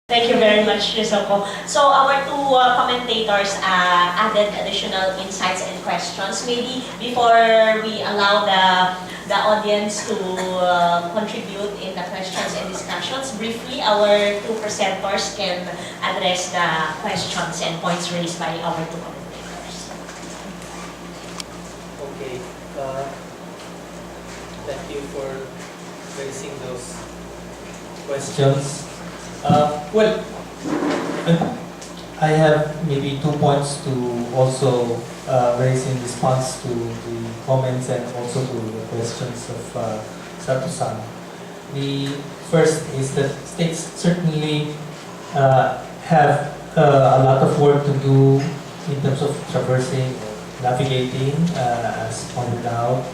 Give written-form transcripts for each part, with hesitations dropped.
Thank you very much, Chizuko. So our two commentators added additional insights and questions. Maybe before we allow the audience to contribute in the questions and discussions, briefly our two presenters can address the questions and points raised by our two commentators. Okay. Thank you for raising those questions. Well, I have maybe 2 points to also raise in response to the comments and also to the questions of Sato-san. The first is that states certainly have a lot of work to do in terms of traversing, navigating, as pointed out,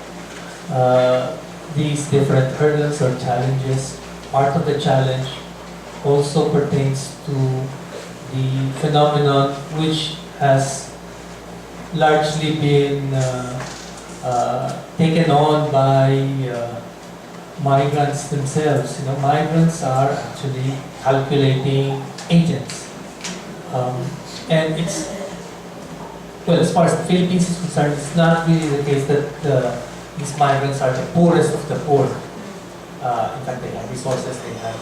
these different hurdles or challenges. Part of the challenge also pertains to the phenomenon which has largely been taken on by migrants themselves. You know, migrants are actually calculating agents, and it's, well, as far as the Philippines is concerned, it's not really the case that these migrants are the poorest of the poor. In fact, they have resources, they have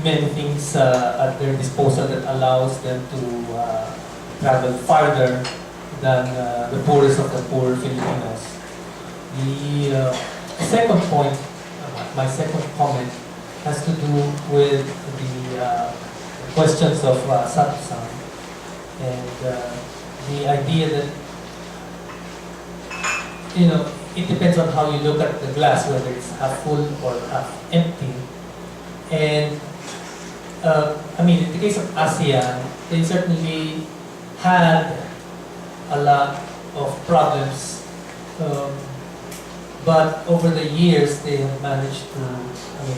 many things at their disposal that allows them to travel farther than the poorest of the poor Filipinos. The second point, my second comment, has to do with the questions of Sato-san and the idea that, you know, it depends on how you look at the glass, whether it's half full or half empty. And I mean, in the case of ASEAN, they certainly had a lot of problems, but over the years they have managed to, I mean,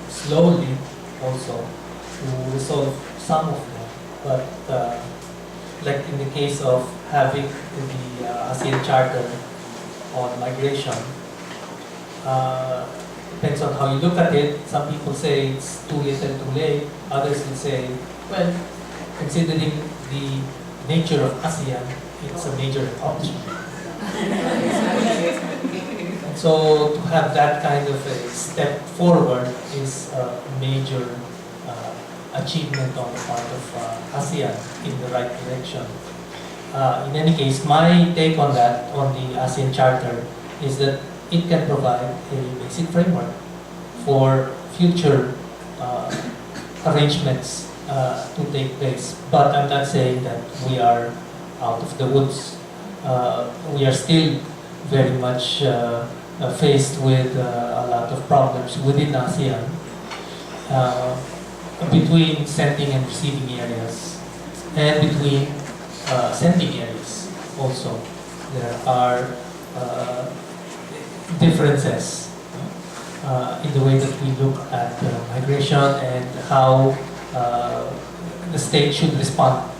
slowly also, to resolve some of them. But like in the case of having the ASEAN Charter on migration, depends on how you look at it. Some people say it's too little too late. Others will say, well, considering the nature of ASEAN, it's a major accomplishment. And so to have that kind of a step forward is a major achievement on the part of ASEAN in the right direction. In any case, my take on that, on the ASEAN Charter, is that it can provide a basic framework for future arrangements to take place. But I'm not saying that we are out of the woods. We are still very much faced with a lot of problems within ASEAN, between sending and receiving areas, and between sending areas also. There are differences in the way that we look at migration and how the state should respond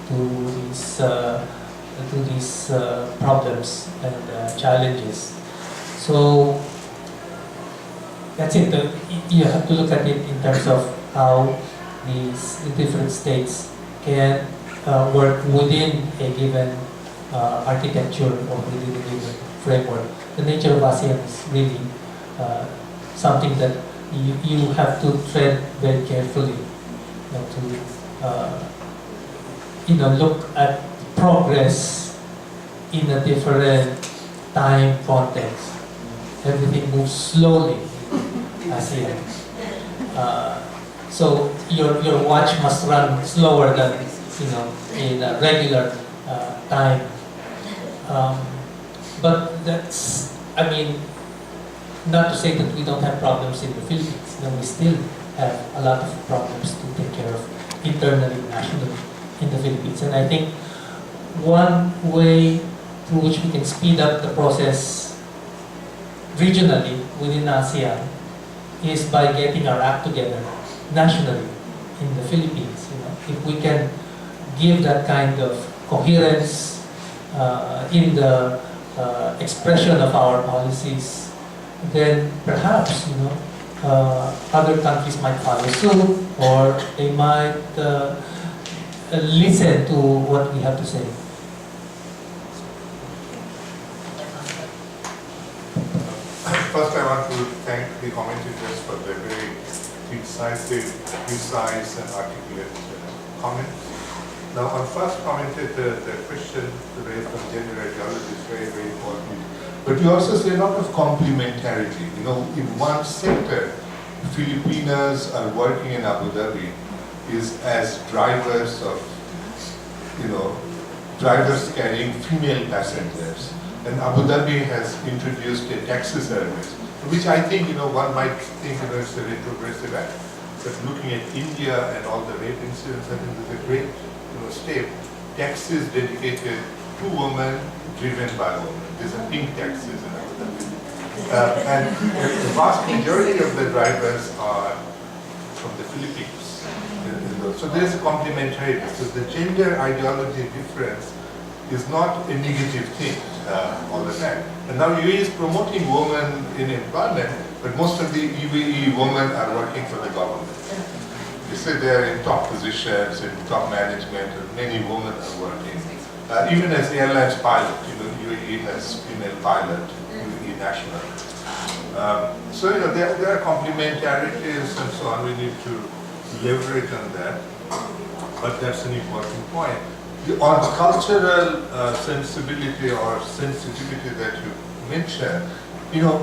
to these problems and challenges. So that's it. You have to look at it in terms of how the different states can work within a given architecture or within a given framework. The nature of ASEAN is really something that you have to tread very carefully, to look at progress in a different time context. Everything moves slowly in ASEAN. So your watch must run slower than in a regular time. But that's, I mean, not to say that we don't have problems in the Philippines. No, we still have a lot of problems to take care of internally, nationally in the Philippines. And I think one way through which we can speed up the process regionally within ASEAN is by getting our act together nationally in the Philippines. If we can give that kind of coherence in the expression of our policies, then perhaps other countries might follow suit, or they might listen to what we have to say. First, I want to thank the commentators for their very incisive, precise, and articulate comments. Now, on first commentator, the question raised on gender ideology is very, very important. But you also see a lot of complementarity. You know, in one sector, Filipinos are working in Abu Dhabi is as drivers of, drivers carrying female passengers. And Abu Dhabi has introduced a taxi service, which I think, one might think, it's a retrogressive act. But looking at India and all the rape incidents, I think it's a great, step. Taxis dedicated to women, driven by women. These are pink taxis in Abu Dhabi. And the vast majority of the drivers are from the Philippines. So there is a complementarity. So the gender ideology difference is not a negative thing all the time. And now UAE is promoting women in employment, but most of the UAE women are working for the government. They say they are in top positions, in top management, and many women are working. Even as airlines pilot, UAE has female pilot, UAE national. So there are complementarities and so on. We need to leverage on that. But that's an important point. On cultural sensibility or sensitivity that you mentioned,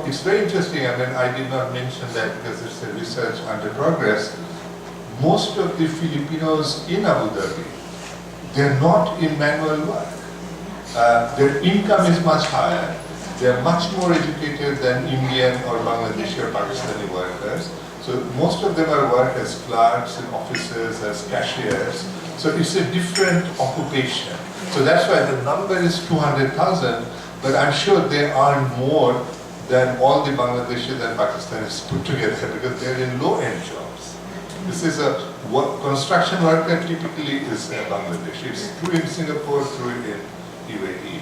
it's very interesting. I mean, I did not mention that because it's a research under progress. Most of the Filipinos in Abu Dhabi, they're not in manual work. Their income is much higher. They're much more educated than Indian or Bangladeshi or Pakistani workers. So most of them are work as clerks in offices, as cashiers. So it's a different occupation. So that's why the number is 200,000, but I'm sure they earn more than all the Bangladeshis and Pakistanis put together because they're in low-end jobs. This is a construction worker typically is Bangladeshi. It's true in Singapore, true in UAE.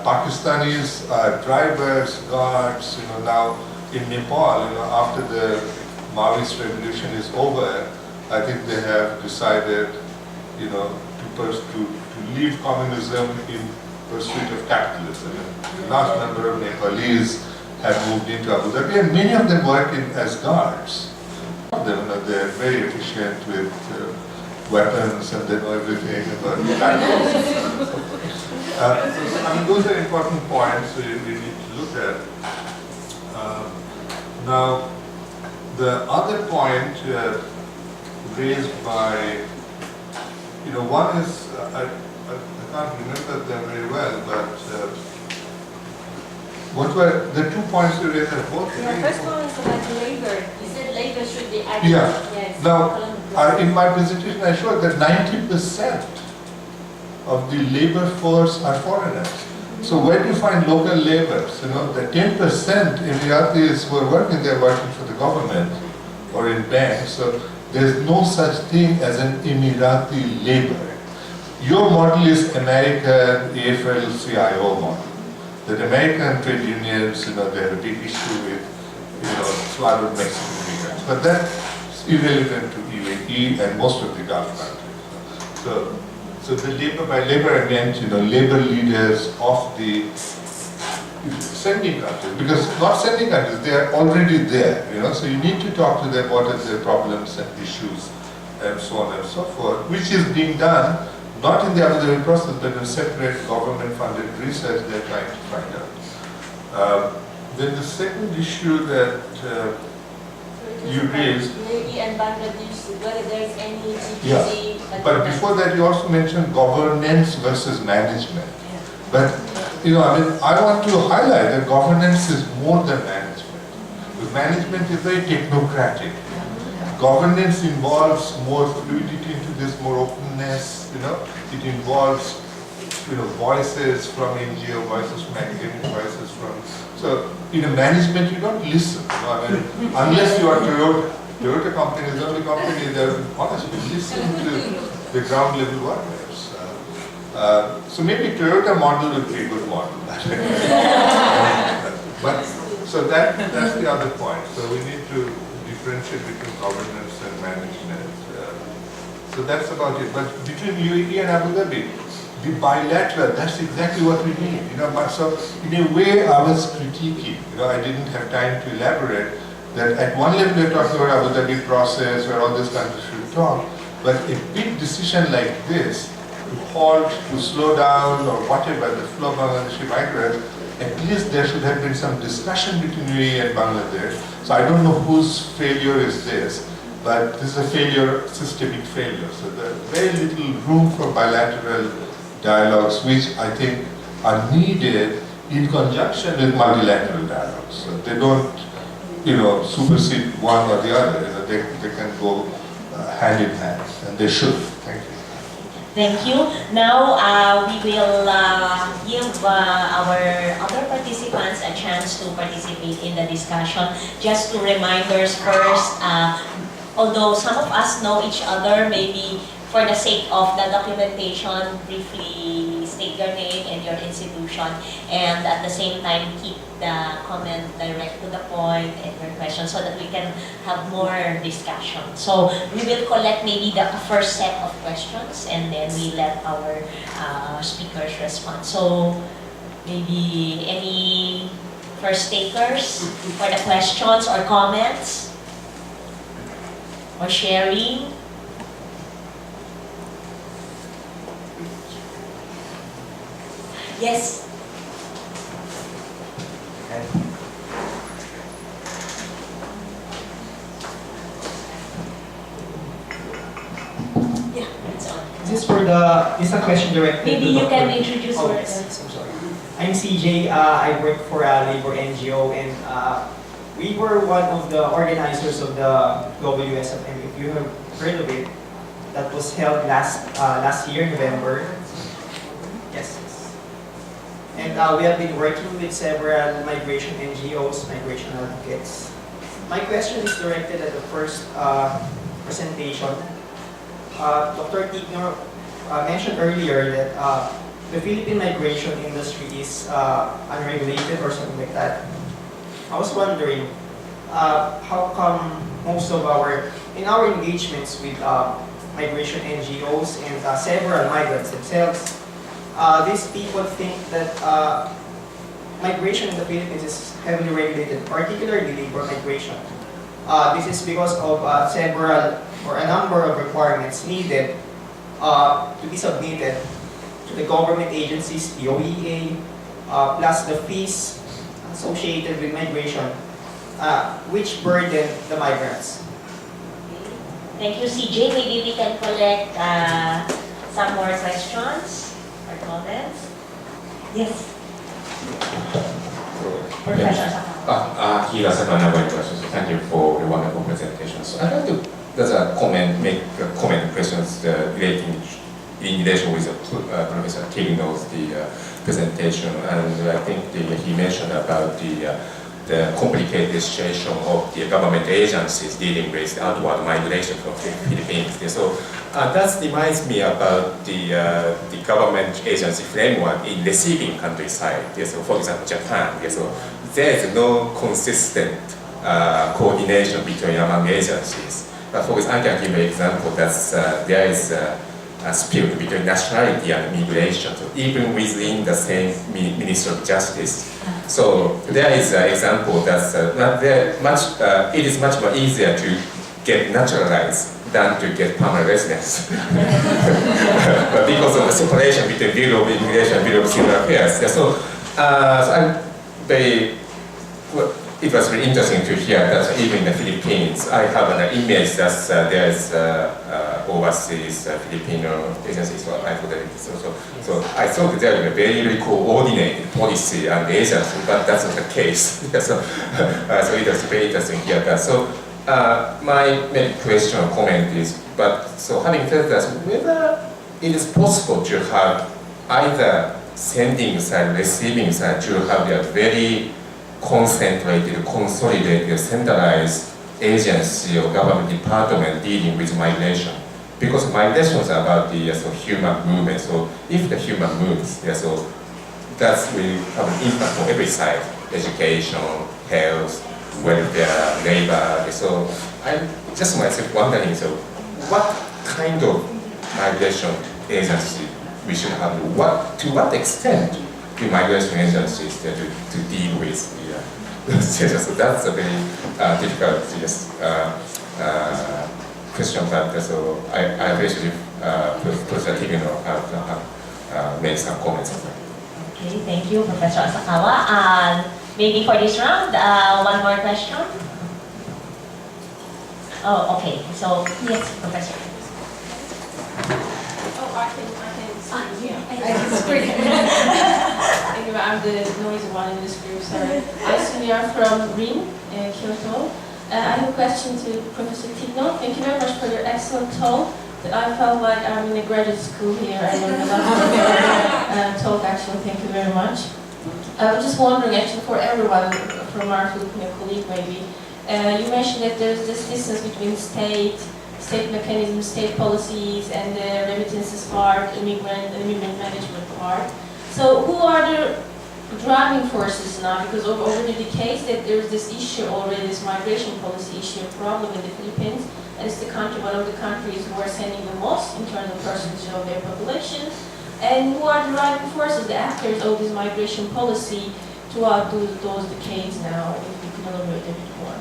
Pakistanis, drivers, guards, now in Nepal, after the Maoist revolution is over, I think they have decided, to leave communism in pursuit of capitalism. A large number of Nepalese have moved into Abu Dhabi, and many of them work as guards. They're very efficient with weapons, and they know everything about battles. Those are important points we need to look at. Now, the other point raised by, one is, I can't remember them very well, but what were the 2 points you raised? Both? The first one is about labor. You said labor should be active. Yeah. Yes. Now, in my presentation, I showed that 90% of the labor force are foreigners. So where do you find local laborers? The 10% Emiratis who are working, they're working for the government or in banks. So there's no such thing as an Emirati laborer. Your model is American AFL-CIO model. That American trade unions, they have a big issue with, slaughtered Mexican immigrants. But that's irrelevant to UAE and most of the Gulf countries. So the labor, by labor I meant, labor leaders of the sending countries, because not sending countries, they are already there, so you need to talk to them, what are their problems and issues, and so on and so forth, which is being done, not in the Abu Dhabi process, but in separate government-funded research they're trying to find out. Then the second issue that you raised. Maybe and Bangladesh, whether there's any GTC. Yeah. But before that, you also mentioned governance versus management. Yeah. But I want to highlight that governance is more than management. Because management is very technocratic. Governance involves more fluidity into this, more openness. It involves voices from NGO, voices from academic, voices from. So management, you don't listen. Unless you are Toyota. Toyota company is the only company that honestly listen to the ground level workers. So maybe Toyota model would be a good model. But so that's the other point. So we need to differentiate between governance and management. So that's about it. But between UAE and Abu Dhabi, the bilateral, that's exactly what we need. So in a way I was critiquing, I didn't have time to elaborate, that at one level we're talking about Abu Dhabi process where all these countries should talk, but a big decision like this, to halt, to slow down or whatever, the flow of Bangladeshi migrants, at least there should have been some discussion between UAE and Bangladesh. So I don't know whose failure is this, but this is a failure, systemic failure. So there's very little room for bilateral dialogues, which I think are needed in conjunction with multilateral dialogues. So they don't, supersede one or the other. They can go hand in hand, and they should. Thank you. Thank you. Now we will give our other participants a chance to participate in the discussion. Just two reminders first, although some of us know each other, maybe for the sake of the documentation, briefly state your name and your institution, and at the same time keep the comment direct to the point and your question so that we can have more discussion. So we will collect maybe the first set of questions and then we let our speakers respond. So maybe any first takers for the questions or comments or sharing? Yes. Yeah, it's on. This is a question directed Maybe to you can Dr. introduce Oh, yourself. yes, I'm sorry. I'm CJ. I work for a labor NGO, and we were one of the organizers of the WSFM. If you have heard of it, that was held last year, November. Yes. And we have been working with several migration NGOs, migration advocates. My question is directed at the first presentation. Dr. Tigno mentioned earlier that the Philippine migration industry is unregulated or something like that. I was wondering, how come most of in our engagements with migration NGOs and several migrants themselves, these people think that migration in the Philippines is heavily regulated, particularly labor migration. This is because of several or a number of requirements needed to be submitted to the government agencies, the OEA, plus the fees associated with migration, which burden the migrants. Thank you, CJ. Maybe we can collect some more questions or comments. Yes. Professor Sato. Here are another questions. Thank you for the wonderful presentation. So I'd like to make a comment questions relating in relation with Professor Tigno's presentation, and I think he mentioned about the complicated situation of the government agencies dealing with outward migration from the Philippines. So that reminds me about the government agency framework in receiving countryside. So for example, Japan. So there is no consistent coordination between among agencies. But for example, I can give an example that there is a dispute between nationality and immigration, so even within the same Ministry of Justice. So there is an example that it is much more easier to get naturalized than to get permanent residence. But because of the separation between Bureau of Immigration and Bureau of Civil Affairs. It was very interesting to hear that even in the Philippines, I have an image that there is overseas Filipino agencies. So I thought there was a very coordinated policy and agency, but that's not the case. So it was very interesting to hear that. So my main question or comment is, so having said that, whether it is possible to have either sending side, receiving side, to have a very concentrated, consolidated, centralized agency or government department dealing with migration. Because migration is about the human movement. So if the human moves, so that will have an impact on every side: education, health, welfare, labor. So I'm just myself wondering, so what kind of migration agency we should have? To what extent the migration agency is there to deal with the status? So that's a very difficult question, but so I wish if Professor Tigno have made some comments on that. Okay, thank you, Professor Asakawa. And maybe for this round, one more question. Oh, okay. So, yes, Professor. Oh, I can see you. I can speak. Anyway, I'm the noisy one in this group, sorry. We are from RIN, Kyoto. I have a question to Professor Tigno. Thank you very much for your excellent talk. I felt like I'm in a graduate school here. I learned a lot from your talk, actually. Thank you very much. I was just wondering, actually, for everyone, from our Filipino colleague maybe, you mentioned that there's this distance between state mechanisms, state policies, and the remittances part, immigrant management part. So who are the driving forces now? Because over the decades that there's this issue already, this migration policy issue problem in the Philippines, and it's the country, one of the countries who are sending the most internal percentage of their population. And who are the driving forces, the actors of this migration policy throughout those decades now? If we could elaborate a bit more.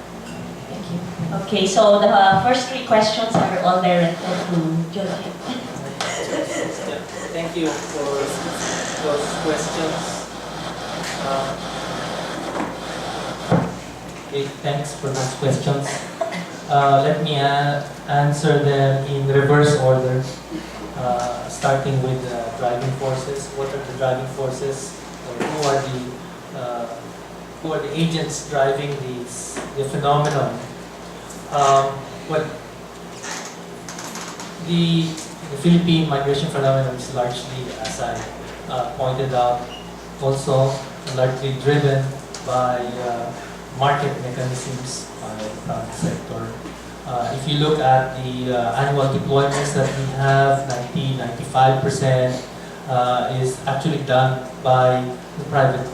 Thank you. Okay, so the first three questions are all directed to Jorge. Thank you for those questions. Okay, thanks for those questions. Let me answer them in reverse order, starting with the driving forces. What are the driving forces, or who are the agents driving the phenomenon? Well, the Philippine migration phenomenon is largely, as I pointed out, also largely driven by market mechanisms by the private sector. If you look at the annual deployments that we have, 95% is actually done by the private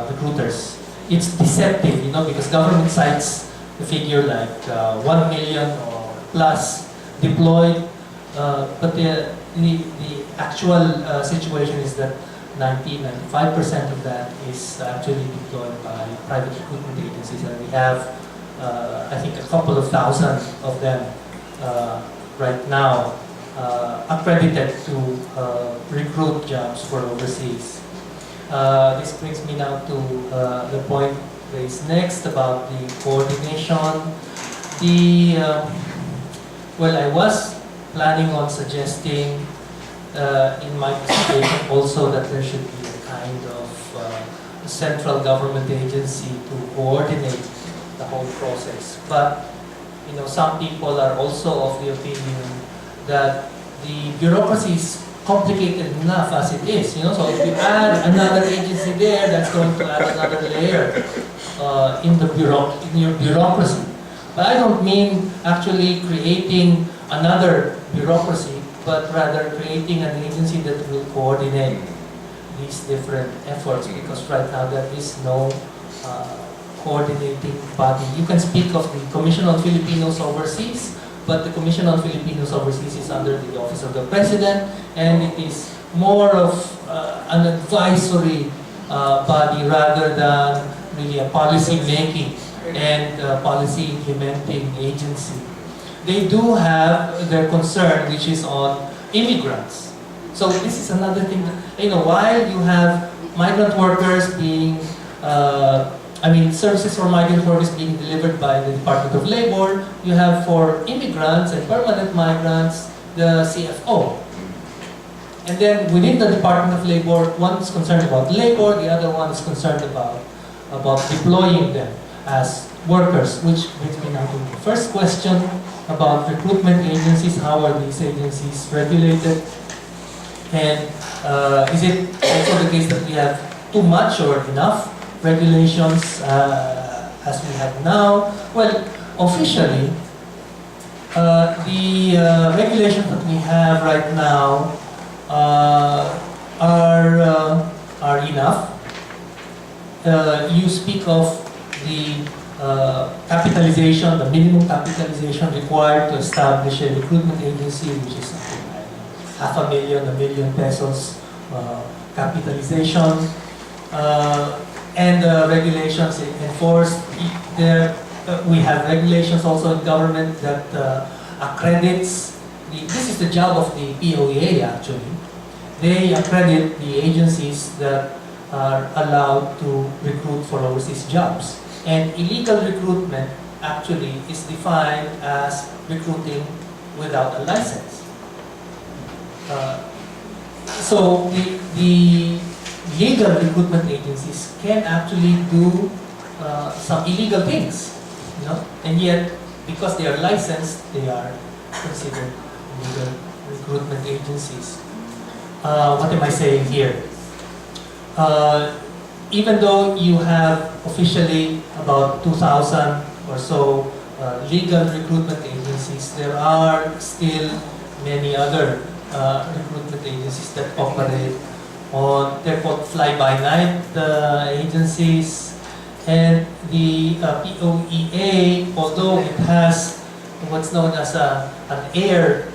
recruiters. It's deceptive, because government cites the figure like 1 million or plus deployed, but the actual situation is that 95% of that is actually deployed by private recruitment agencies, and we have, I think, a couple of thousand of them right now accredited to recruit jobs for overseas. This brings me now to the point raised next about the coordination. Well, I was planning on suggesting in my presentation also that there should be a kind of central government agency to coordinate the whole process. But some people are also of the opinion that the bureaucracy is complicated enough as it is. So if you add another agency there, that's going to add another layer in your bureaucracy. But I don't mean actually creating another bureaucracy, but rather creating an agency that will coordinate these different efforts, because right now there is no coordinating body. You can speak of the Commission on Filipinos Overseas, but the Commission on Filipinos Overseas is under the Office of the President, and it is more of an advisory body rather than really a policy-making and policy implementing agency. They do have their concern, which is on immigrants. So this is another thing that, while you have migrant workers being, services for migrant workers being delivered by the Department of Labor, you have for immigrants and permanent migrants, the CFO. And then within the Department of Labor, one is concerned about labor, the other one is concerned about deploying them as workers, which brings me now to the first question about recruitment agencies. How are these agencies regulated? And is it also the case that we have too much or enough regulations as we have now? Well, officially, the regulations that we have right now are enough. You speak of the capitalization, the minimum capitalization required to establish a recruitment agency, which is something like $500,000, $1 million pesos capitalization, and regulations enforced. We have regulations also in government that accredits. This is the job of the POEA actually. They accredit the agencies that are allowed to recruit for overseas jobs. And illegal recruitment actually is defined as recruiting without a license. So the legal recruitment agencies can actually do some illegal things, you know, and yet because they are licensed, they are considered legal recruitment agencies. What am I saying here? Even though you have officially about 2,000 or so legal recruitment agencies, there are still many other recruitment agencies that operate on, they're called fly-by-night agencies. And the POEA, although it has what's known as an air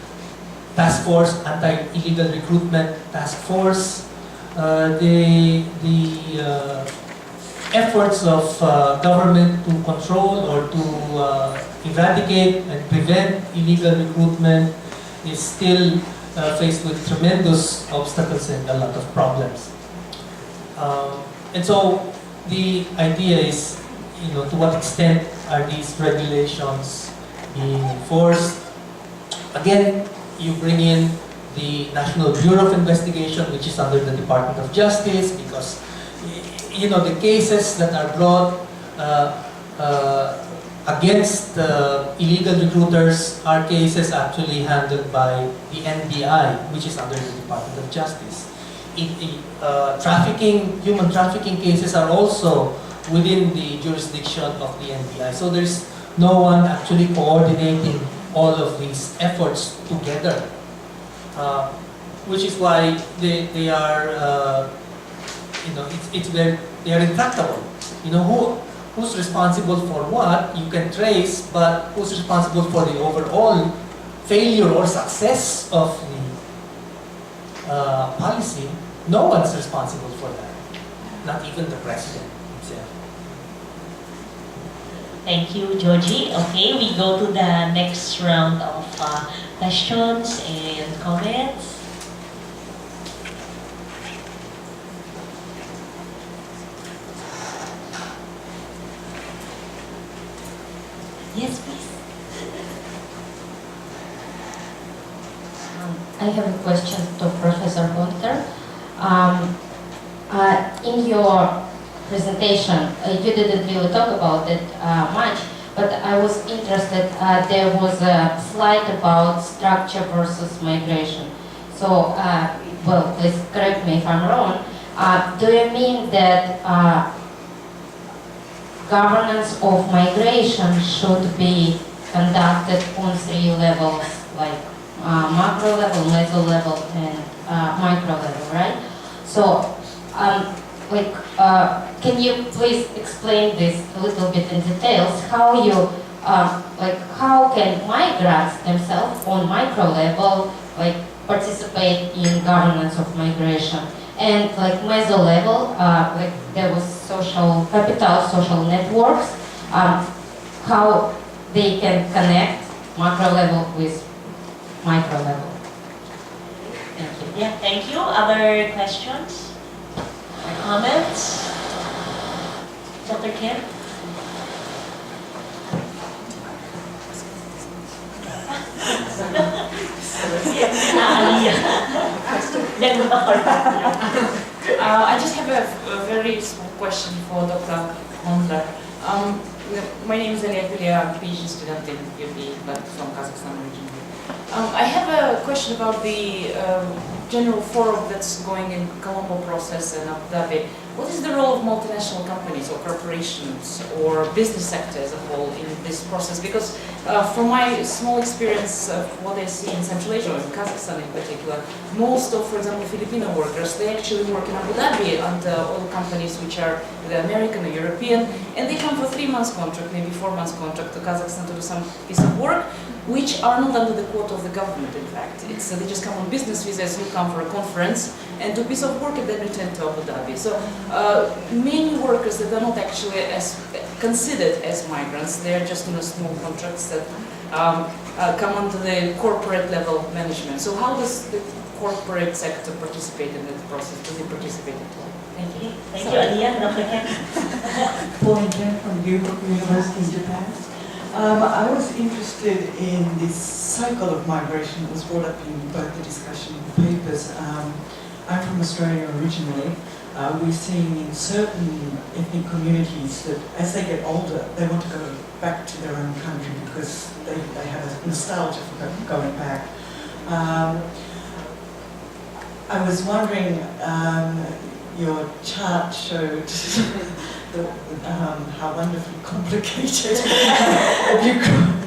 task force, anti-illegal recruitment task force, the efforts of government to control or to eradicate and prevent illegal recruitment is still faced with tremendous obstacles and a lot of problems. And so the idea is, you know, to what extent are these regulations being enforced? Again, you bring in the National Bureau of Investigation, which is under the Department of Justice, because you know the cases that are brought against illegal recruiters are cases actually handled by the NBI, which is under the Department of Justice. Human trafficking cases are also within the jurisdiction of the NBI. So there's no one actually coordinating all of these efforts together, which is why they are, you know, they are intractable. You know, who's responsible for what you can trace, but who's responsible for the overall failure or success of the policy? No one's responsible for that, not even the president himself. Thank you, Joji. Okay, we go to the next round of questions and comments. Yes, please. I have a question to Professor Khondker. In your presentation, you didn't really talk about it much, but I was interested, there was a slide about structure versus migration. So, well, please correct me if I'm wrong. Do you mean that governance of migration should be conducted on 3 levels, like macro level, meso level, and micro level, right? So, can you please explain this a little bit in details? How you, how can migrants themselves on micro level, participate in governance of migration? And meso level, there was social capital, social networks, how they can connect macro level with micro level. Thank you. Yeah, thank you. Other questions or comments? Dr. Kim? I just have a very small question for Dr. Khondker. My name is Alia, I'm a PhD student in UP, but from Kazakhstan originally. I have a question about the general forum that's going in Colombo process and Abu Dhabi, what is the role of multinational companies or corporations or business sector as a whole in this process? Because from my small experience of what I see in Central Asia, in Kazakhstan in particular, most of, for example, Filipino workers, they actually work in Abu Dhabi under oil companies which are the American or European, and they come for 3 months contract, maybe 4 months contract to Kazakhstan to do some piece of work, which are not under the quota of the government, in fact. It's, they just come on business visas, you come for a conference, and do a piece of work and then return to Abu Dhabi. So many workers that are not actually as considered as migrants, they are just on a small contracts that come under the corporate level management. So how does the corporate sector participate in that process? Does it participate at all? Thank you. Thank you, Aliyah. Dr. Ken? Khondker from Ryukoku University in Japan. I was interested in this cycle of migration that was brought up in both the discussion papers. I'm from Australia originally. We're seeing in certain ethnic communities that as they get older, they want to go back to their own country because they have a nostalgia for going back. I was wondering, your chart showed how wonderfully complicated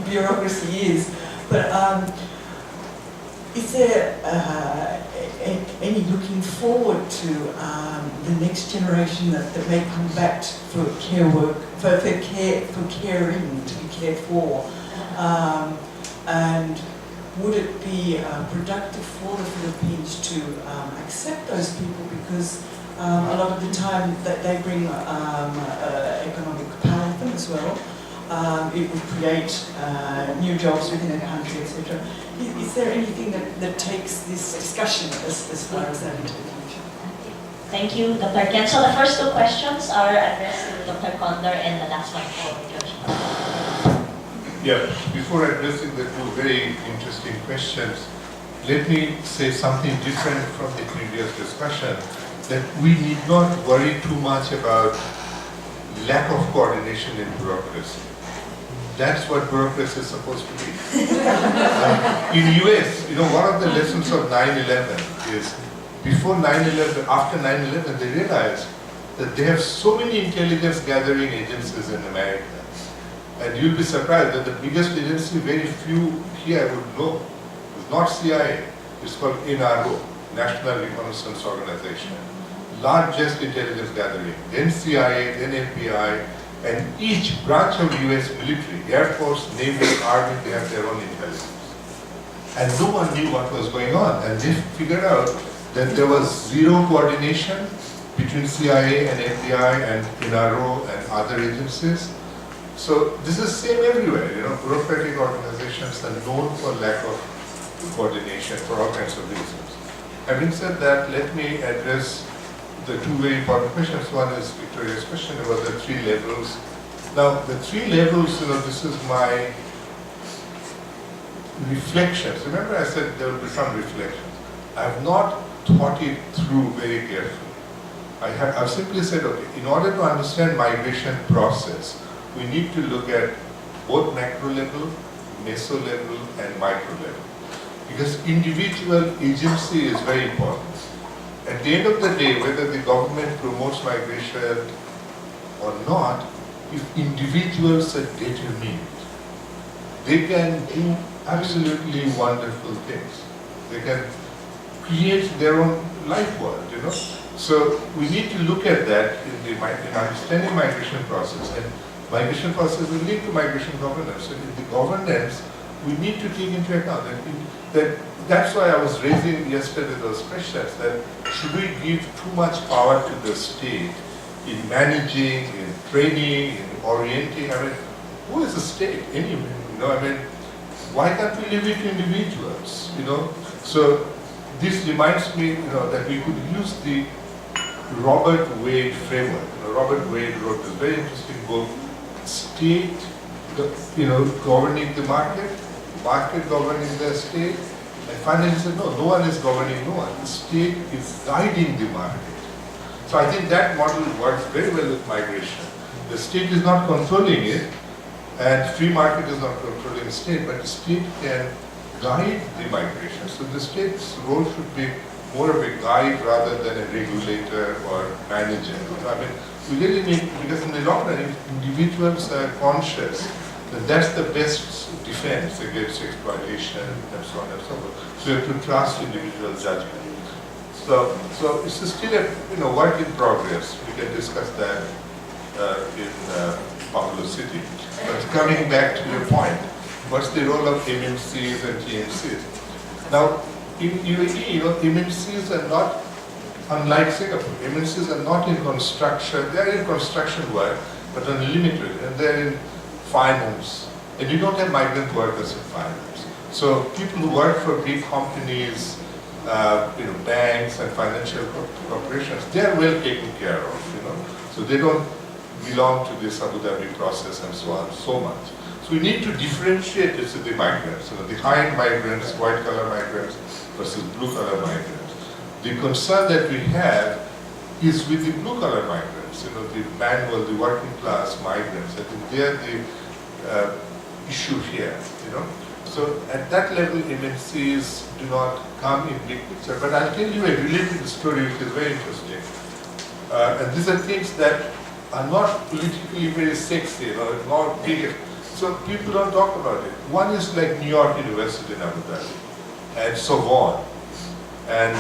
bureaucracy is. But is there any looking forward to the next generation that may come back for care work, for caring, to be cared for? And would it be productive for the Philippines to accept those people, because a lot of the time that they bring economic power with them as well. It would create new jobs within a country, etc. Is there anything that takes this discussion as far as that into the future? Thank you, Dr. Ken. So the first two questions are addressed to Dr. Khondker and the last one for George. Yeah, before addressing the two very interesting questions, let me say something different from the previous discussion, that we need not worry too much about lack of coordination in bureaucracy. That's what bureaucracy is supposed to be. In US, one of the lessons of 9/11 is before 9/11, after 9/11, they realized that they have so many intelligence gathering agencies in America. And you'll be surprised that the biggest agency, very few here would know, is not CIA. It's called NRO, National Reconnaissance Organization. Largest intelligence gathering, then CIA, then FBI, and each branch of US military, Air Force, Navy, Army, they have their own intelligence. And no one knew what was going on. And they figured out that there was zero coordination between CIA and FBI and NRO and other agencies. So this is same everywhere, bureaucratic organizations are known for lack of coordination for all kinds of reasons. Having said that, let me address the two very important questions. One is Victoria's question about the 3 levels. Now, the 3 levels, this is my reflections. Remember I said there will be some reflections. I have not thought it through very carefully. I've simply said, okay, in order to understand migration process, we need to look at both macro level, meso level, and micro level. Because individual agency is very important. At the end of the day, whether the government promotes migration or not, if individuals are determined, they can do absolutely wonderful things. They can create their own life world, So we need to look at that in understanding migration process. And migration process will lead to migration governance. And in the governance, we need to take into account that's why I was raising yesterday those questions, that should we give too much power to the state in managing, in training, in orienting? Who is the state anyway? Why can't we leave it to individuals? So this reminds me, that we could use the Robert Wade framework. Robert Wade wrote this very interesting book, State, governing the market governing the state. And finally he said, no one is governing no one. The state is guiding the market. So I think that model works very well with migration. The state is not controlling it, and free market is not controlling the state, but the state can guide the migration. So the state's role should be more of a guide rather than a regulator or manager. I mean, we really need, because in the long run, if individuals are conscious, then that's the best defense against exploitation and so on and so forth. So you have to trust individual judgment. So it's still a work in progress. We can discuss that in Popular City. But coming back to your point, what's the role of MNCs and TNCs? Now, in UAE, MNCs are not unlike Singapore. MNCs are not in construction. They are in construction work, but unlimited, and they're in finance. And you don't have migrant workers in finance. So people who work for big companies, banks and financial corporations, they are well taken care of, So they don't belong to this Abu Dhabi process and so on so much. So we need to differentiate this with the migrants, the high-end migrants, white-collar migrants versus blue-collar migrants. The concern that we have is with the blue-collar migrants, the manual, the working-class migrants. I think they are the issue here, So at that level, MNCs do not come in big picture. But I'll tell you a related story which is very interesting. And these are things that are not politically very sexy, not big. So people don't talk about it. One is like New York University in Abu Dhabi, and Sorbonne, and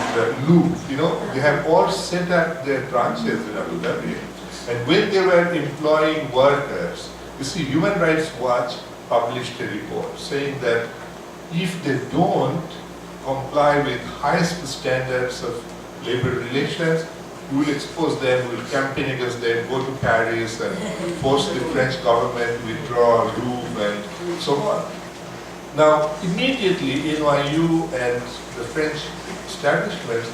Louvre. They have all set up their branches in Abu Dhabi. And when they were employing workers, you see, Human Rights Watch published a report saying that if they don't comply with highest standards of labor relations, we will expose them, we will campaign against them, go to Paris and force the French government to withdraw Louvre and so on. Now, immediately NYU and the French establishments,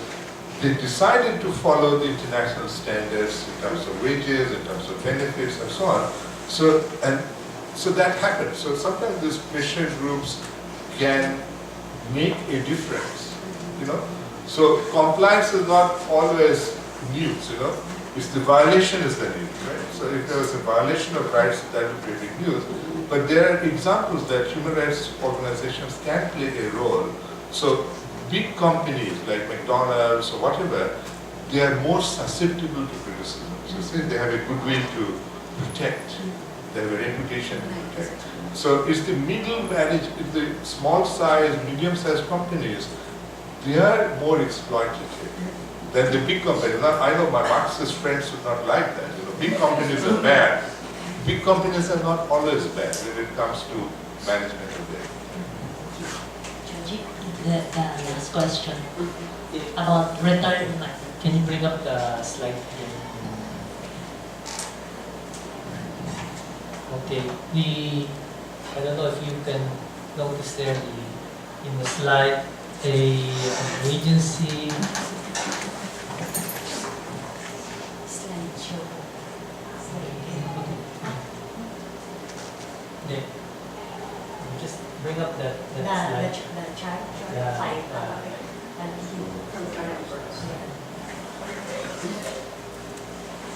they decided to follow the international standards in terms of wages, in terms of benefits and so on. So that happened. So sometimes these pressure groups can make a difference, So compliance is not always news, It's the violation is the news, right? So if there was a violation of rights, that would be big news. But there are examples that human rights organizations can play a role. So big companies like McDonald's or whatever, they are more susceptible to criticism. So say they have a goodwill to protect. They have a reputation to protect. So it's the middle manage, the small size, medium sized companies, they are more exploitative than the big companies. Now, I know my Marxist friends would not like that. Big companies are bad. Big companies are not always bad when it comes to management of them. The last question about return. Can you bring up the slide again? Okay, I don't know if you can notice there in the slide an agency. Yeah. Just bring up that slide. The chart, Yeah.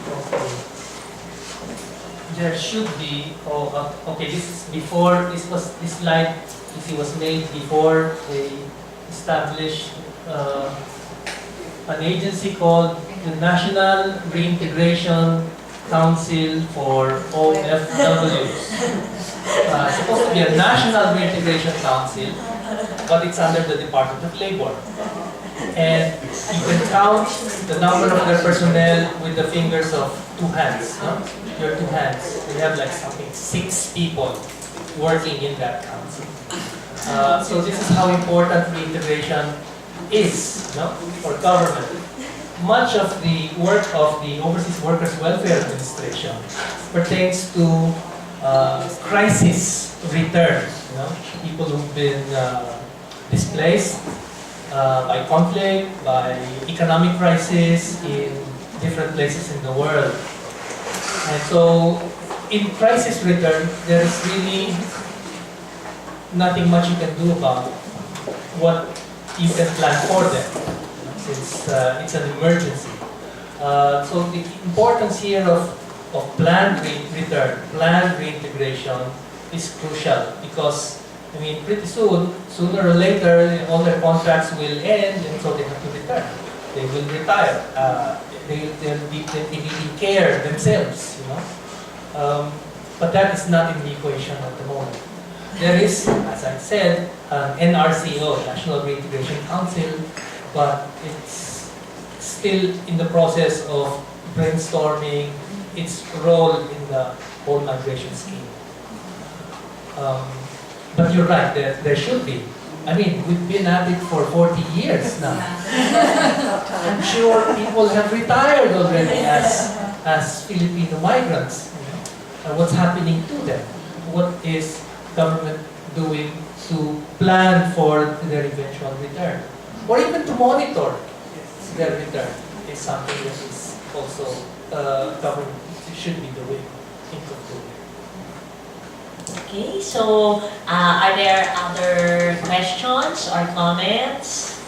Okay. There should be, okay, this is before, this slide, was made before they established an agency called the National Reintegration Council for OFWs. It's supposed to be a National Reintegration Council, but it's under the Department of Labor. And you can count the number of their personnel with the fingers of two hands. Your two hands. We have like something 6 people working in that council. So this is how important reintegration is for government. Much of the work of the Overseas Workers Welfare Administration pertains to crisis return. People who've been displaced by conflict, by economic crisis in different places in the world. And so, in crisis return, there is really nothing much you can do about what you can plan for them, since it's an emergency. So the importance here of planned return, planned reintegration is crucial because, pretty soon, sooner or later, all their contracts will end, and so they have to return. return. They will retire. They'll be taking care themselves, you know. But that is not in the equation at the moment. There is, as I said, an NRCO, National Reintegration Council, but it's still in the process of brainstorming its role in the whole migration scheme. But you're right, there should be. I mean, we've been at it for 40 years now. I'm sure people have retired already as Filipino migrants. You know? And what's happening to them? What is government doing to plan for their eventual return? Or even to monitor their return is something that is also government should be doing, think of doing. Okay, so are there other questions or comments?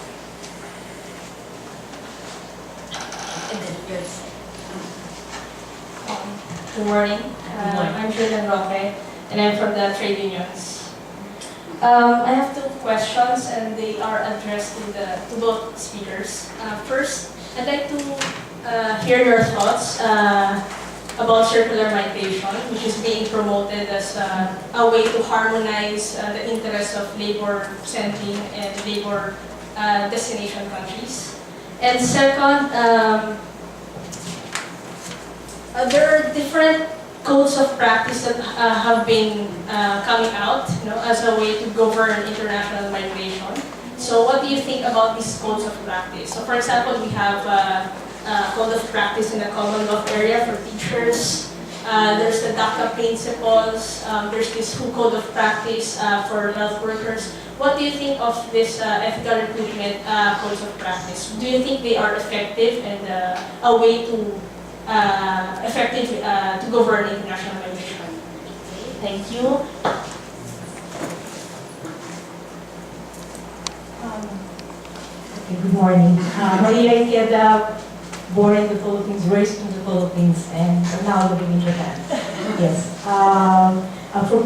And then yours. Good morning. Good morning. I'm Jordan Roque, and I'm from the trade unions. I have two questions, and they are addressed to both speakers. First, I'd like to hear your thoughts about circular migration, which is being promoted as a way to harmonize the interests of labor-sending and labor destination countries. And second, there are different codes of practice that have been coming out, you know, as a way to govern international migration. So what do you think about these codes of practice? So for example, we have code of practice in the Commonwealth area for teachers. There's the DACA principles. There's this WHO code of practice for health workers. What do you think of this ethical recruitment codes of practice? Do you think they are effective and a way to to govern international migration? Thank you. Good morning. Maria Ikeda, born in the Philippines, raised in the Philippines, and now living in Japan. Yes. I'm from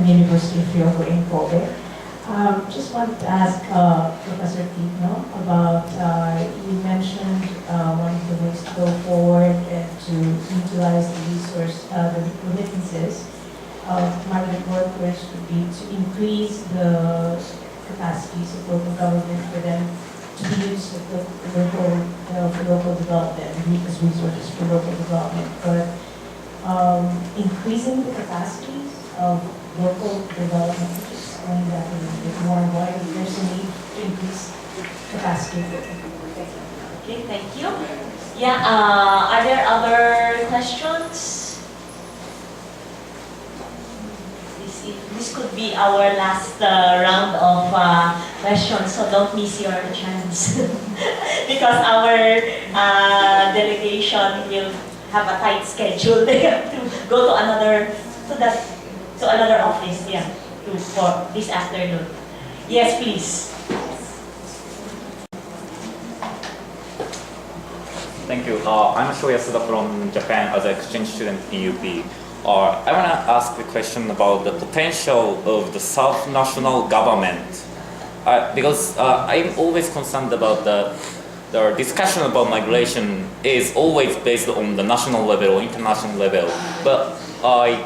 University of Ryukoku in Kobe. Just wanted to ask Professor Tigno about, you mentioned one of the ways to go forward and to utilize the resource, the remittances of migrant workers would be to increase the capacities of local government for them to be used for local development, and use resources for local development. But increasing the capacities of local development, which is explain that a little bit more, why there's a need to increase capacity. Okay, thank you. Yeah, are there other questions? This could be our last round of questions, so don't miss your chance. Because our delegation will have a tight schedule. They have to go to another office, yeah, for this afternoon. Yes, please. Thank you. I'm Shoya Suda from Japan as an exchange student in UP. I want to ask a question about the potential of the sub-national government. Because I'm always concerned about the discussion about migration is always based on the national level or international level. But I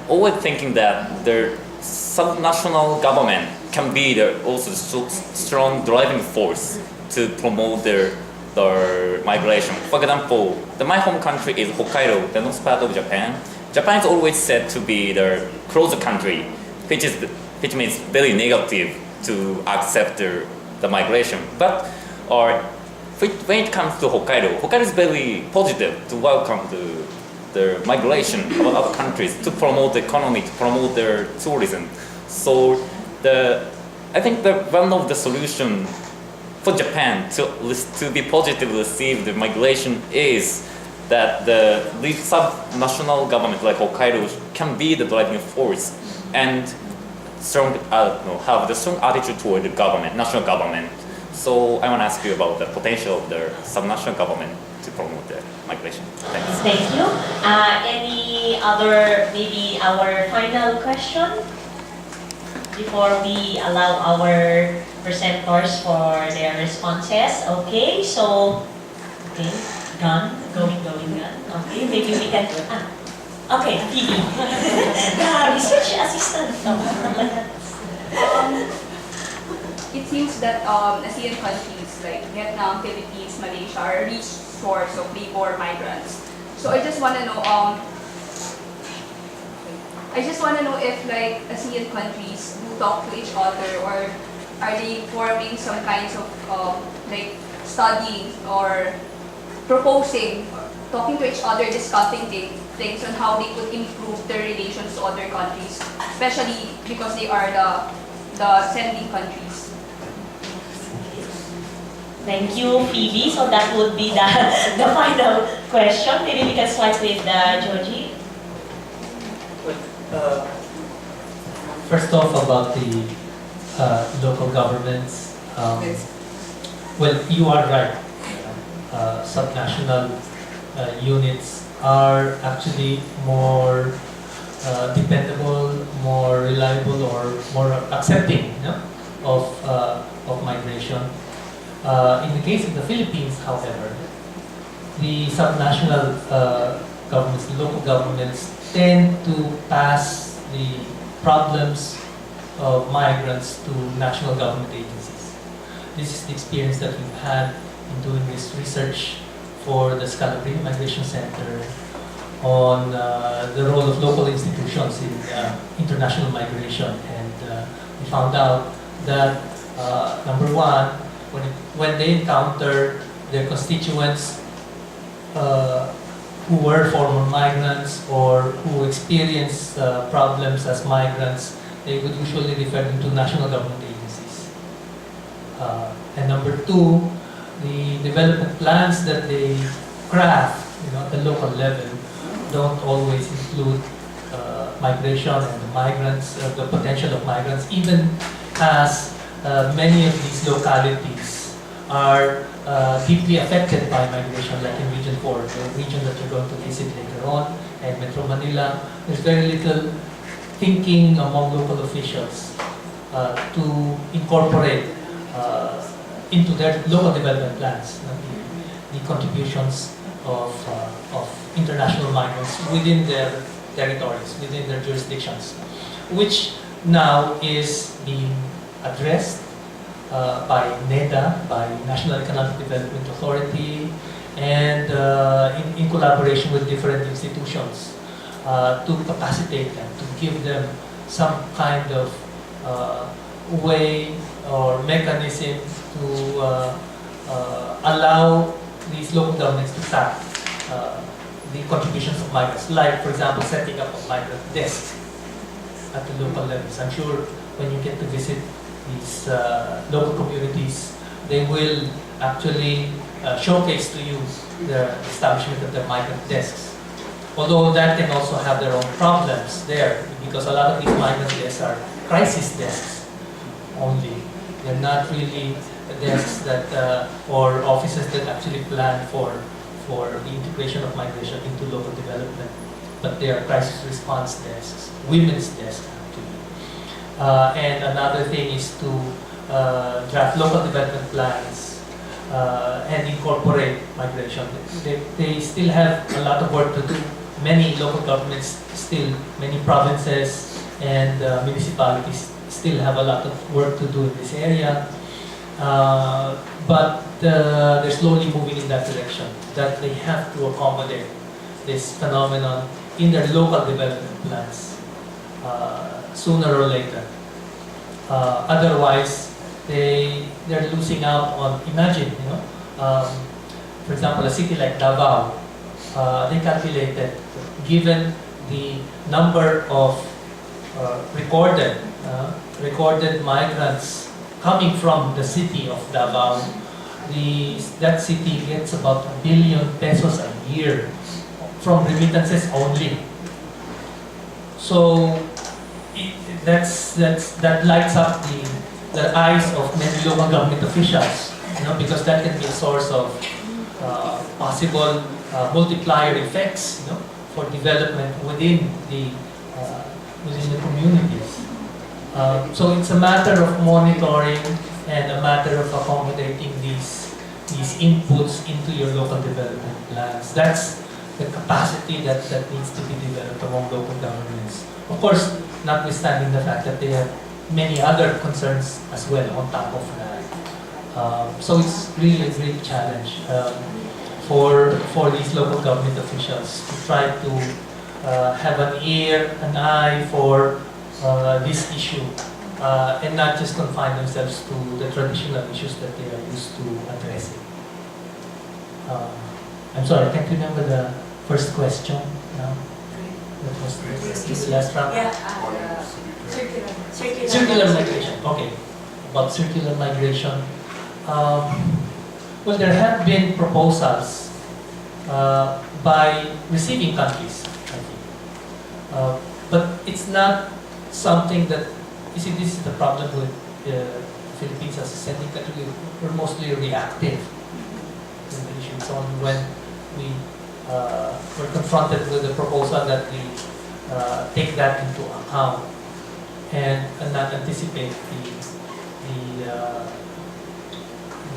always thinking that the sub-national government can be the also strong driving force to promote the migration. For example, my home country is Hokkaido, the north part of Japan. Japan is always said to be the closer country, which means very negative to accept the migration. But when it comes to Hokkaido, Hokkaido is very positive to welcome the migration of other countries to promote the economy, to promote their tourism. So I think that one of the solutions for Japan to be positive receive the migration is that the sub-national government like Hokkaido can be the driving force and have the strong attitude toward the government, national government. So I want to ask you about the potential of the sub-national government to promote the migration. Thanks. Thank you. Any other, maybe our final question before we allow our presenters for their responses. Okay, so, okay, done, going, done. Okay, maybe we can, okay, Phoebe. Yeah, research assistant. It seems that ASEAN countries like Vietnam, Philippines, Malaysia are a rich source of labor migrants. So I just want to know, if like ASEAN countries do talk to each other, or are they forming some kinds of like studying or proposing, talking to each other, discussing things on how they could improve their relations to other countries, especially because they are the sending countries. Thank you, Phoebe. So that would be the final question. Maybe we can start with Georgie. First off, about the local governments. Well, you are right. Subnational units are actually more dependable, more reliable, or more accepting, of migration. In the case of the Philippines, however, the subnational governments, the local governments, tend to pass the problems of migrants to national government agencies. This is the experience that we've had in doing this research for the Scalabrini Migration Center on the role of local institutions in international migration. And we found out that, number one, when they encounter their constituents who were former migrants or who experience problems as migrants, they would usually refer them to national government agencies. And number two, the development plans that they craft, at the local level, don't always include migration and the migrants, the potential of migrants, even as many of these localities are deeply affected by migration, like in Region 4, the region that you're going to visit later on, and Metro Manila. There's very little thinking among local officials to incorporate into their local development plans the contributions of international migrants within their territories, within their jurisdictions, which now is being addressed by NEDA, by National Economic Development Authority, and in collaboration with different institutions to capacitate them, to give them some kind of way or mechanism to allow these local governments to tap the contributions of migrants, like, for example, setting up a migrant desk at the local levels. I'm sure when you get to visit these local communities, they will actually showcase to you the establishment of the migrant desks. Although that can also have their own problems there, because a lot of these migrant desks are crisis desks only. They're not really desks that, or offices that actually plan for the integration of migration into local development, but they are crisis response desks, women's desks actually. And another thing is to draft local development plans and incorporate migration. They still have a lot of work to do. Many local governments still, many provinces and municipalities still have a lot of work to do in this area. But they're slowly moving in that direction, that they have to accommodate this phenomenon in their local development plans sooner or later. Otherwise, they're losing out on, imagine, for example, a city like Davao, they calculated, given the number of recorded migrants coming from the city of Davao, that city gets about 1 billion pesos a year from remittances only. So that lights up the eyes of many local government officials, because that can be a source of possible multiplier effects, for development within the communities. So it's a matter of monitoring and a matter of accommodating these inputs into your local development plans. That's the capacity that needs to be developed among local governments. Of course, notwithstanding the fact that they have many other concerns as well on top of that. So it's really a great challenge for these local government officials to try to have an ear, an eye for this issue, and not just confine themselves to the traditional issues that they are used to addressing. I'm sorry, I can't remember the first question now. That was the last round. Yeah, Circular migration. Okay, about circular migration. Well, there have been proposals by receiving countries, I think. But it's not something that, you see, this is the problem with the Philippines as a sending country. We're mostly reactive in the issue. It's only when we were confronted with the proposal that we take that into account and not anticipate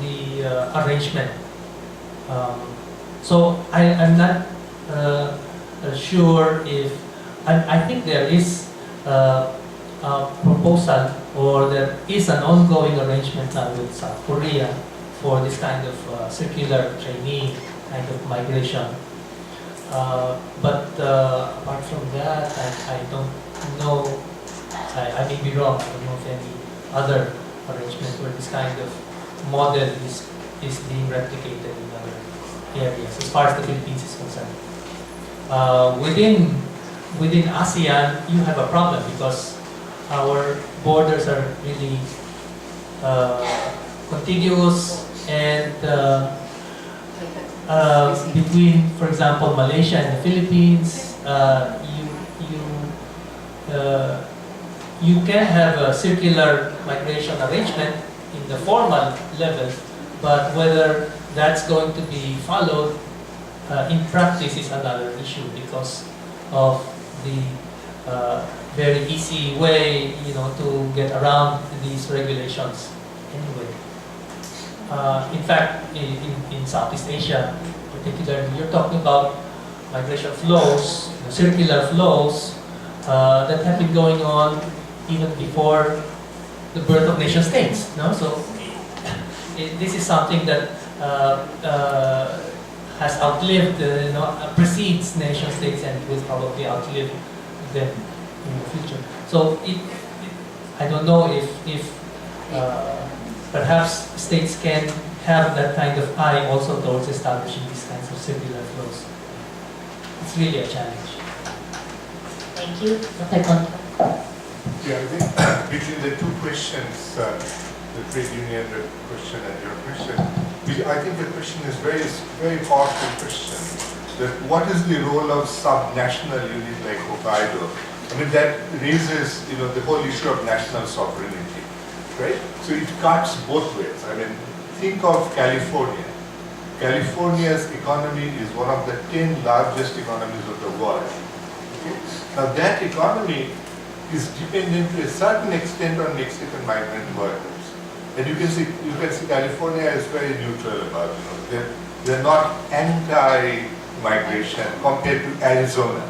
the arrangement. So I'm not sure if, I think there is a proposal, or there is an ongoing arrangement now with South Korea for this kind of circular trainee kind of migration. But apart from that, I don't know, I may be wrong, I don't know of any other arrangement where this kind of model is being replicated in other areas, as far as the Philippines is concerned. Within ASEAN, you have a problem because our borders are really contiguous, and between, for example, Malaysia and the Philippines, you can have a circular migration arrangement in the formal level, but whether that's going to be followed in practice is another issue because of the very easy way, to get around these regulations anyway. In fact, in Southeast Asia, particularly, you're talking about migration flows, circular flows that have been going on even before the birth of nation states. No? So this is something that has outlived, precedes nation states and will probably outlive them in the future. So I don't know if perhaps states can have that kind of eye also towards establishing these kinds of circular flows. It's really a challenge. Thank you. Dr. Khondker. Yeah, I think between the two questions, the trade union question and your question, I think the question is very powerful question. That what is the role of sub-national unit like Hokkaido? I mean, that raises, the whole issue of national sovereignty, right? So it cuts both ways. I mean, think of California. California's economy is one of the 10 largest economies of the world. Okay? Now that economy is dependent to a certain extent on Mexican migrant workers. And you can see California is very neutral about, they're not anti-migration compared to Arizona.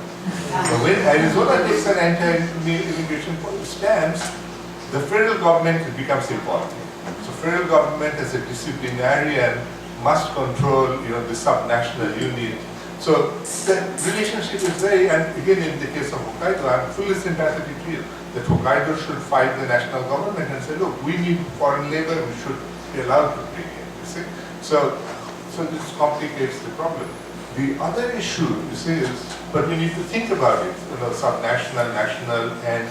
So when Arizona takes an anti-immigration stance, the federal government becomes important. So federal government as a disciplinarian must control, the sub-national unit. So the relationship is very, and again in the case of Hokkaido, I'm fully sympathetic to you, that Hokkaido should fight the national government and say, look, we need foreign labor, we should be allowed to bring in, you see. So this complicates the problem. The other issue, you see, is, but we need to think about it, sub-national, national, and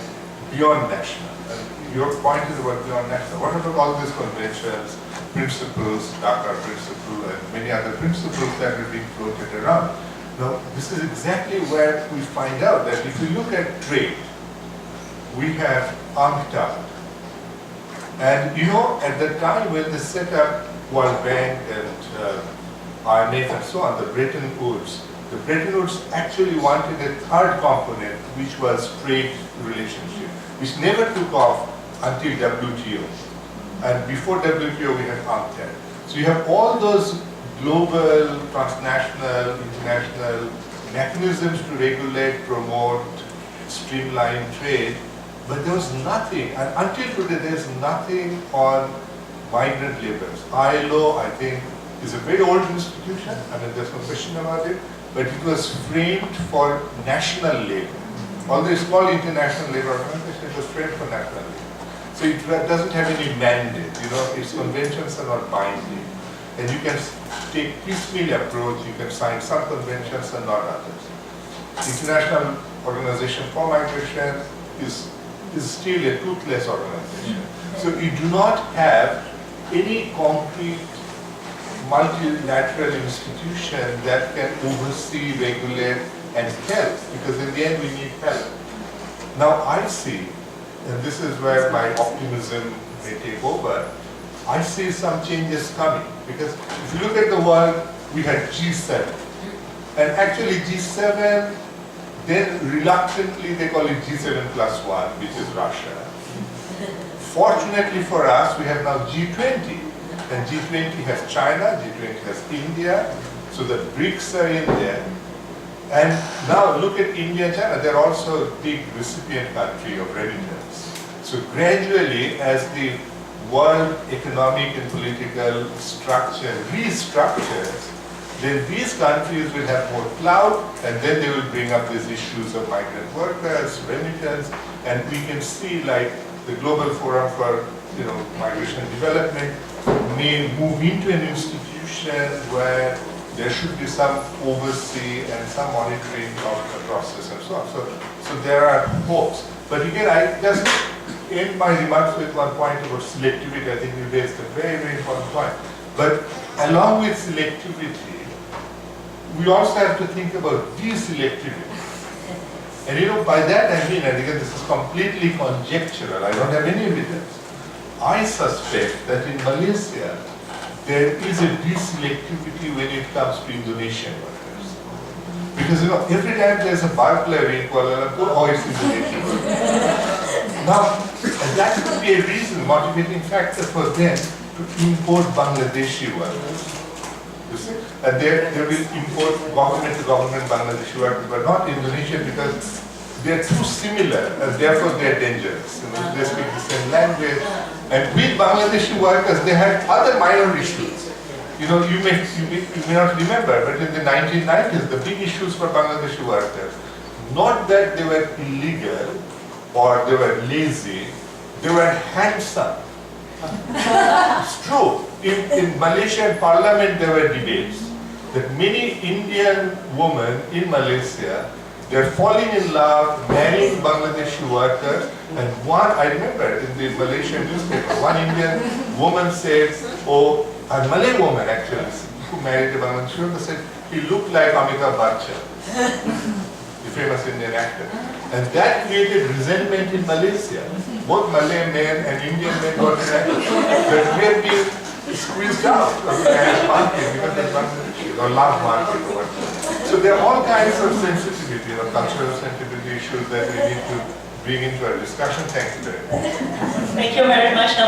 beyond national. And your point is about beyond national. What about all these conventions, principles, Dhaka principle, and many other principles that are being floated around? Now, this is exactly where we find out that if you look at trade, we have UNCTAD. And at the time when they set up World Bank and IMF and so on, the Bretton Woods actually wanted a third component, which was trade relationship, which never took off until WTO. and before WTO we had UNCTAD. So you have all those global, transnational, international mechanisms to regulate, promote, streamline trade, but there was nothing, and until today there's nothing on migrant laborers. ILO, I think, is a very old institution, I mean there's no question about it, but it was framed for national labor. Although it's called International Labour Organization, it was framed for national labor. So it doesn't have any mandate, its conventions are not binding. And you can take piecemeal approach, you can sign some conventions and not others. International Organization for Migration is still a toothless organization. So you do not have any concrete multilateral institution that can oversee, regulate, and help, because in the end we need help. Now I see, and this is where my optimism may take over, I see some changes coming, because if you look at the world, we had G7, and actually G7, then reluctantly they call it G7 plus 1, which is Russia. Fortunately for us, we have now G20, and G20 has China, G20 has India, so the BRICS are in there. And now look at India and China, they're also a big recipient country of remittance. So gradually, as the world economic and political structure restructures, then these countries will have more clout, and then they will bring up these issues of migrant workers, remittance, and we can see like the Global Forum for Migration and Development may move into an institution where there should be some oversee and some monitoring of the process and so on. So there are hopes. But again, I just end my remarks with one point about selectivity. I think you raised a very, very important point. But along with selectivity, we also have to think about deselectivity. And by that I mean, and again this is completely conjectural, I don't have any evidence. I suspect that in Malaysia, there is a deselectivity when it comes to Indonesian workers. Because every time there's a burglar in Kuala Lumpur, oh, it's Indonesian. Now, that could be a reason, motivating factor for them to import Bangladeshi workers. You see? And they will import government-to-government Bangladeshi workers, but not Indonesian, because they're too similar, and therefore they're dangerous. They speak the same language. And with Bangladeshi workers, they had other minor issues. You may not remember, but in the 1990s, the big issues for Bangladeshi workers, not that they were illegal or they were lazy, they were handsome. It's true. In Malaysian parliament, there were debates that many Indian women in Malaysia, they're falling in love, marrying Bangladeshi workers, and I remember in the Malaysian newspaper, one Indian woman said, oh, a Malay woman actually, who married a Bangladeshi worker, said, he looked like Amitabh Bachchan, the famous Indian actor. And that created resentment in Malaysia. Both Malay men and Indian men got resentment that we have been squeezed out of the marriage market because of Bangladeshi, or love market or whatever. So there are all kinds of sensitivity, cultural sensitivity issues that we need to bring into our discussion. Thank you very much. Thank you very much.